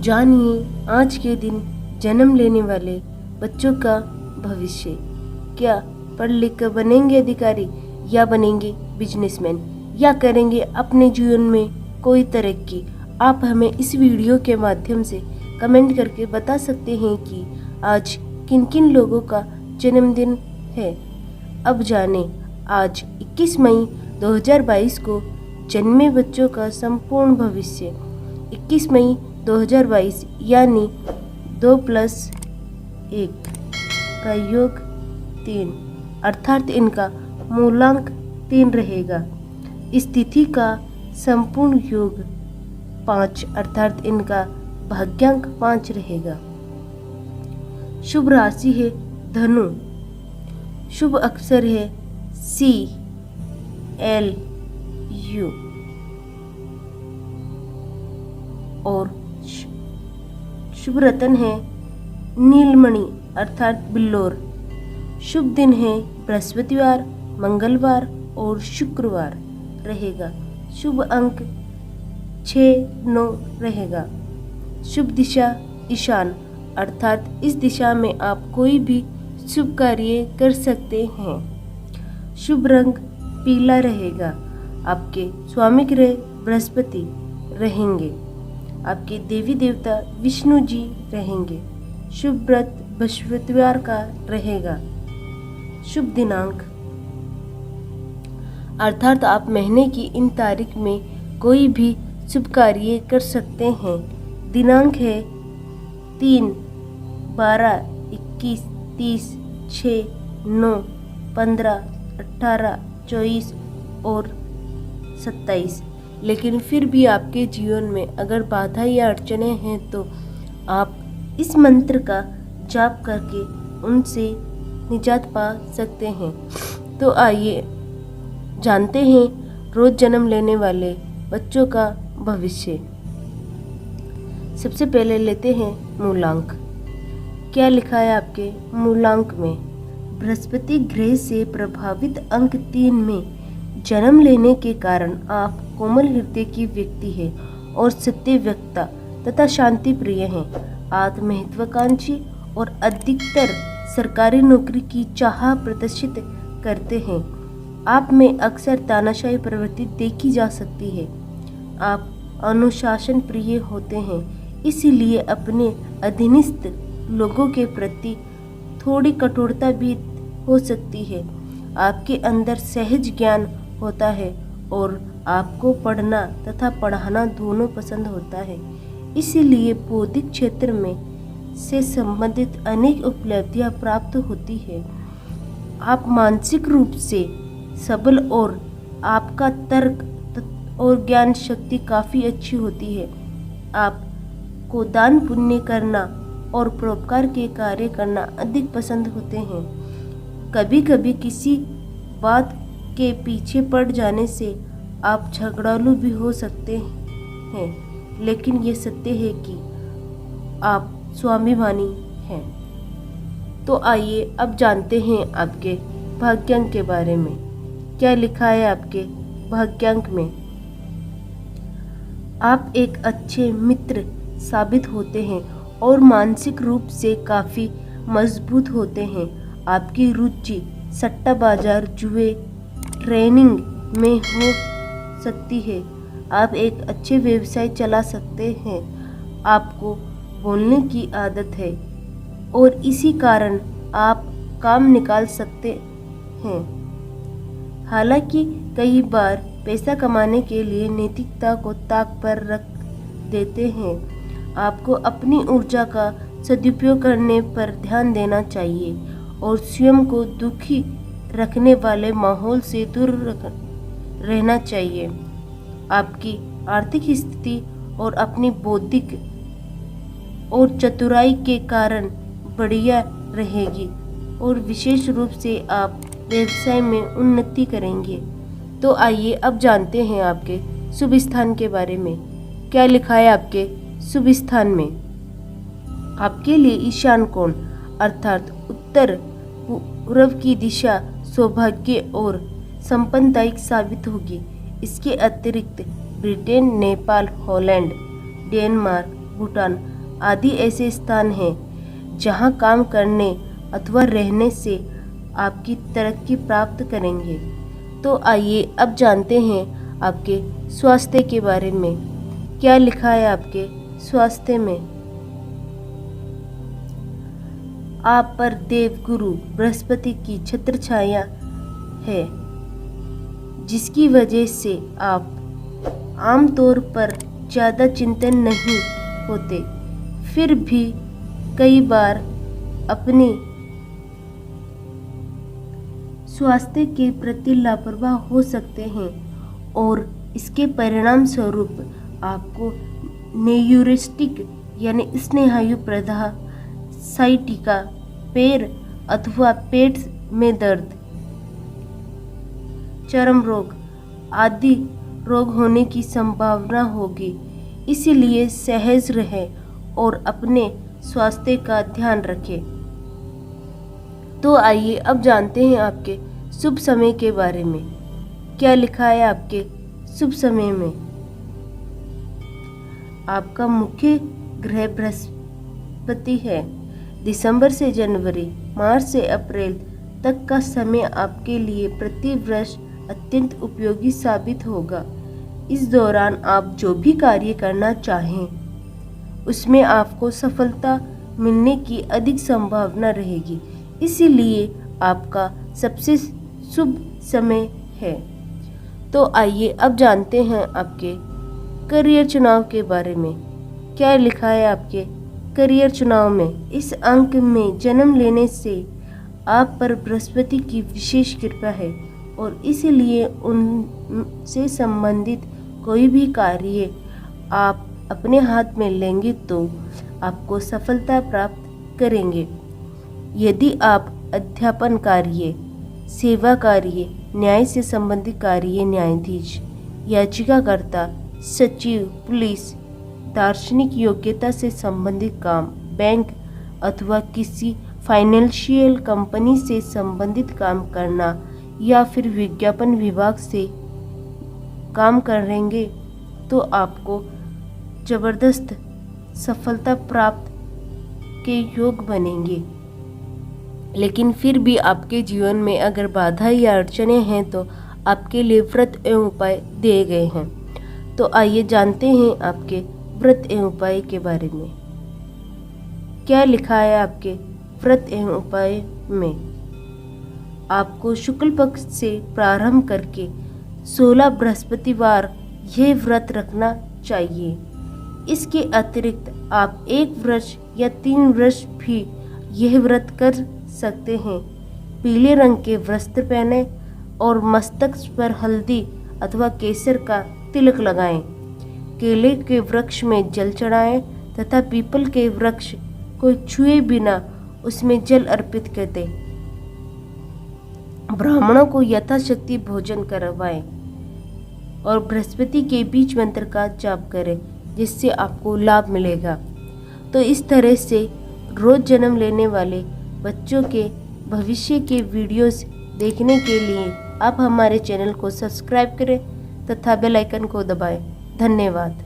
जानिए आज के दिन जन्म लेने वाले बच्चों का भविष्य। क्या पढ़ लिख कर बनेंगे अधिकारी, या बनेंगे बिजनेसमैन, या करेंगे अपने जीवन में कोई तरक्की? आप हमें इस वीडियो के माध्यम से कमेंट करके बता सकते हैं कि आज किन किन लोगों का जन्मदिन है। अब जानें आज 21 मई 2022 को जन्मे बच्चों का संपूर्ण भविष्य। 21 मई 2022 यानी 2 + 1 का योग 3, अर्थात इनका मूलांक 3 रहेगा। इस तिथि का संपूर्ण योग 5, अर्थात इनका भाग्यांक 5 रहेगा। शुभ राशि है धनु। शुभ अक्षर है CLU और शुभ रत्न है नीलमणि अर्थात बिल्लोर। शुभ दिन है बृहस्पतिवार, मंगलवार और शुक्रवार रहेगा। शुभ अंक 6-9 रहेगा। शुभ दिशा ईशान, अर्थात इस दिशा में आप कोई भी शुभ कार्य कर सकते हैं। शुभ रंग पीला रहेगा। आपके स्वामी ग्रह बृहस्पति रहेंगे। आपके देवी देवता विष्णु जी रहेंगे। शुभ व्रत बृहस्पतिवार का रहेगा। शुभ दिनांक, अर्थात आप महीने की इन तारीख में कोई भी शुभ कार्य कर सकते हैं। दिनांक है 3, 12, 21, 30, 6, 9, 15, 18, 24 और 27। लेकिन फिर भी आपके जीवन में अगर बाधा या अड़चनें हैं तो आप इस मंत्र का जाप करके उनसे निजात पा सकते हैं। तो आइए जानते हैं रोज जन्म लेने वाले बच्चों का भविष्य। सबसे पहले लेते हैं मूलांक। क्या लिखा है आपके मूलांक में? बृहस्पति ग्रह से प्रभावित अंक 3 में जन्म लेने के कारण आप कोमल हृदय की व्यक्ति है और सत्य वक्ता तथा शांति प्रिय हैं। आप महत्वाकांक्षी और अधिकतर सरकारी नौकरी की चाह प्रदर्शित करते हैं। आप में अक्सर तानाशाही प्रवृत्ति देखी जा सकती है। आप अनुशासन प्रिय होते हैं, इसीलिए अपने अधीनस्थ लोगों के प्रति थोड़ी कठोरता भी हो सकती है। आपके अंदर सहज ज्ञान होता है और आपको पढ़ना तथा पढ़ाना दोनों पसंद होता है, इसीलिए बौद्धिक क्षेत्र में से संबंधित अनेक उपलब्धियां प्राप्त होती है। आप मानसिक रूप से सबल और आपका तर्क और ज्ञान शक्ति काफ़ी अच्छी होती है। आपको दान पुण्य करना और परोपकार के कार्य करना अधिक पसंद होते हैं। कभी कभी किसी बात के पीछे पड़ जाने से आप झगड़ालू भी हो सकते हैं, लेकिन ये सत्य है कि आप स्वाभिमानी हैं। तो आइए अब जानते हैं आपके भाग्यांक के बारे में। क्या लिखा है आपके भाग्यांक में? आप एक अच्छे मित्र साबित होते हैं और मानसिक रूप से काफ़ी मजबूत होते हैं। आपकी रुचि सट्टा बाजार, जुए, ट्रेनिंग में हो सकती है। आप एक अच्छे व्यवसाय चला सकते हैं। आपको बोलने की आदत है और इसी कारण आप काम निकाल सकते हैं। हालांकि कई बार पैसा कमाने के लिए नैतिकता को ताक पर रख देते हैं। आपको अपनी ऊर्जा का सदुपयोग करने पर ध्यान देना चाहिए और स्वयं को दुखी रखने वाले माहौल से दूर रहना चाहिए। आपकी आर्थिक स्थिति और अपनी बौद्धिक और चतुराई के कारण बढ़िया रहेगी और विशेष रूप से आप व्यवसाय में उन्नति करेंगे। तो आइए अब जानते हैं आपके शुभ स्थान के बारे में। क्या लिखा है आपके शुभ स्थान में? आपके लिए ईशान कोण अर्थात उत्तर पूर्व की दिशा सौभाग्य और संपन्नदायक साबित होगी। इसके अतिरिक्त Britain, Nepal, Holland, Denmark, Bhutan आदि ऐसे स्थान हैं जहां काम करने अथवा रहने से आपकी तरक्की प्राप्त करेंगे। तो आइए अब जानते हैं आपके स्वास्थ्य के बारे में। क्या लिखा है आपके स्वास्थ्य में? आप पर देवगुरु बृहस्पति की छत्र छाया है, जिसकी वजह से आप आमतौर पर ज़्यादा चिंतन नहीं होते, फिर भी कई बार अपने स्वास्थ्य के प्रति लापरवाह हो सकते हैं और इसके परिणाम स्वरूप आपको न्यूरोस्टिक यानी स्नेहायु प्रदाह, साइटिका, पैर अथवा पेट में दर्द, चर्म रोग आदि रोग होने की संभावना होगी। इसलिए सहज रहें और अपने स्वास्थ्य का ध्यान रखें। तो आइए अब जानते हैं आपके शुभ समय के बारे में। क्या लिखा है आपके शुभ समय में? आपका मुख्य ग्रह बृहस्पति है। दिसंबर से जनवरी, मार्च से अप्रैल तक का समय आपके लिए प्रतिवर्ष अत्यंत उपयोगी साबित होगा। इस दौरान आप जो भी कार्य करना चाहें उसमें आपको सफलता मिलने की अधिक संभावना रहेगी। इसीलिए आपका सबसे शुभ समय है। तो आइए अब जानते हैं आपके करियर चुनाव के बारे में। क्या लिखा है आपके करियर चुनाव में? इस अंक में जन्म लेने से आप पर बृहस्पति की विशेष कृपा है और इसलिए उनसे संबंधित कोई भी कार्य आप अपने हाथ में लेंगे तो आपको सफलता प्राप्त करेंगे। यदि आप अध्यापन कार्य, सेवा कार्य, न्याय से संबंधित कार्य, न्यायाधीश, याचिकाकर्ता, सचिव, पुलिस, दार्शनिक योग्यता से संबंधित काम, बैंक अथवा किसी फाइनेंशियल कंपनी से संबंधित काम करना या फिर विज्ञापन विभाग से काम करेंगे तो आपको जबरदस्त सफलता प्राप्त के योग बनेंगे। लेकिन फिर भी आपके जीवन में अगर बाधा या अड़चने हैं तो आपके लिए व्रत एवं उपाय दिए गए हैं। तो आइए जानते हैं आपके व्रत एवं उपाय के बारे में। क्या लिखा है आपके व्रत एवं उपाय में? आपको शुक्ल पक्ष से प्रारंभ करके 16 बृहस्पतिवार यह व्रत रखना चाहिए। इसके अतिरिक्त आप 1 वर्ष या 3 वर्ष भी यह व्रत कर सकते हैं। पीले रंग के वस्त्र पहने और मस्तक पर हल्दी अथवा केसर का तिलक लगाएं। केले के वृक्ष में जल चढ़ाएं तथा पीपल के वृक्ष को छुए बिना उसमें जल अर्पित कर दें। ब्राह्मणों को यथाशक्ति भोजन करवाएं और बृहस्पति के बीज मंत्र का जाप करें, जिससे आपको लाभ मिलेगा। तो इस तरह से रोज जन्म लेने वाले बच्चों के भविष्य के वीडियोस देखने के लिए आप हमारे चैनल को सब्सक्राइब करें तथा बेल आइकन को दबाएं। धन्यवाद।